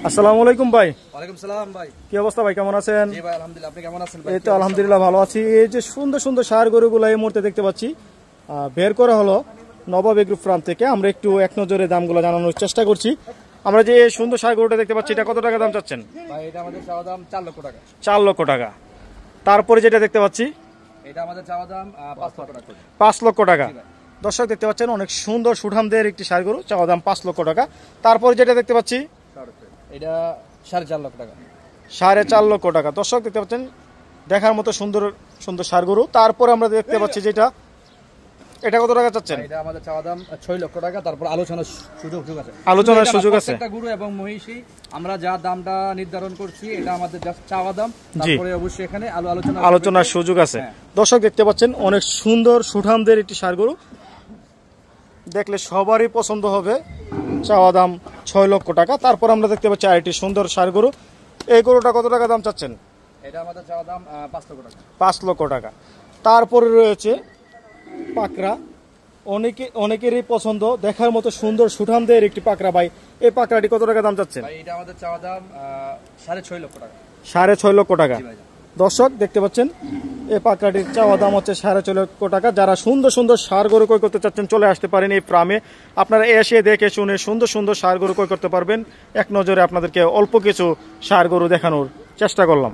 আসসালামু আলাইকুম ভাই। ওয়ালাইকুম সালাম ভাই। কি অবস্থা ভাই, কেমন আছেন? জি ভাই আলহামদুলিল্লাহ, আপনি কেমন আছেন ভাই? এই তো আলহামদুলিল্লাহ ভালো আছি। এই যে সুন্দর সুন্দর ষাঁড় গরুগুলো এই মুহূর্তে দেখতে পাচ্ছি বের করা হলো নবাব এগ্রো ফার্ম থেকে। আমরা একটু এক নজরে দামগুলো জানানোর চেষ্টা করছি। আমরা যে সুন্দর ষাঁড় গরুটা দেখতে পাচ্ছি, এটা কত টাকা দাম চাচ্ছেন? ভাই এটা আমাদের চাওয়া দাম 4 লক্ষ টাকা। 4 লক্ষ টাকা। তারপরে যেটা দেখতে পাচ্ছি এটা আমাদের চাওয়া দাম 5 লক্ষ টাকা। 5 লক্ষ টাকা। দর্শক দেখতে পাচ্ছেন অনেক সুন্দর সুঠামদের একটি ষাঁড় গরু, চাওয়া দাম 5 লক্ষ টাকা। তারপরে যেটা দেখতে পাচ্ছি এটা 4.5 লক্ষ টাকা। 4.5 লক্ষ টাকা। দর্শক দেখতে পাচ্ছেন দেখার মতো সুন্দর সুন্দর ষাঁড় গরু। তারপরে আমরা দেখতে পাচ্ছি যেটা, এটা কত টাকা চাচ্ছেন? এটা আমাদের চাওয়া দাম 6 লক্ষ টাকা। তারপর আলোচনার সুযোগ আছে। আলোচনার সুযোগ আছে। প্রত্যেকটা গরু এবং মহিষী আমরা যা দামটা নির্ধারণ করছি এটা আমাদের জাস্ট চাওয়া দাম। তারপরে অবশ্যই এখানে আলোচনার সুযোগ আছে। দর্শক দেখতে পাচ্ছেন অনেক সুন্দর সুঠামদের একটি ষাঁড় গরু, দেখলে সবারই পছন্দ হবে। চাওয়া দাম 6 লক্ষ টাকা। তারপর আমরা দেখতে পাচ্ছি আরেকটি সুন্দর ষাঁড় গরু। এই গরুটা কত টাকা দাম চাচ্ছেন? এটা আমাদের চাওয়া দাম 5 লক্ষ টাকা। 5 লক্ষ টাকা। তারপরে রয়েছে পাকড়া, অনেকেরই পছন্দ, দেখার মতো সুন্দর সুঠামদের একটি পাকড়া। ভাই এই পাকড়াটি কত টাকা দাম চাচ্ছেন? ভাই এটা আমাদের চাওয়া দাম 6.5 লক্ষ টাকা। 6.5 লক্ষ টাকা। দর্শক দেখতে পাচ্ছেন এই পাকড়াটির চাওয়া দাম হচ্ছে 6.5 লক্ষ টাকা। যারা সুন্দর সুন্দর ষাঁড় গরু ক্রয় করতে চাচ্ছেন চলে আসতে পারেন এই ফার্মে। আপনারা এসে দেখে শুনে সুন্দর সুন্দর ষাঁড় গরু ক্রয় করতে পারবেন। এক নজরে আপনাদেরকে অল্প কিছু ষাঁড় গরু দেখানোর চেষ্টা করলাম।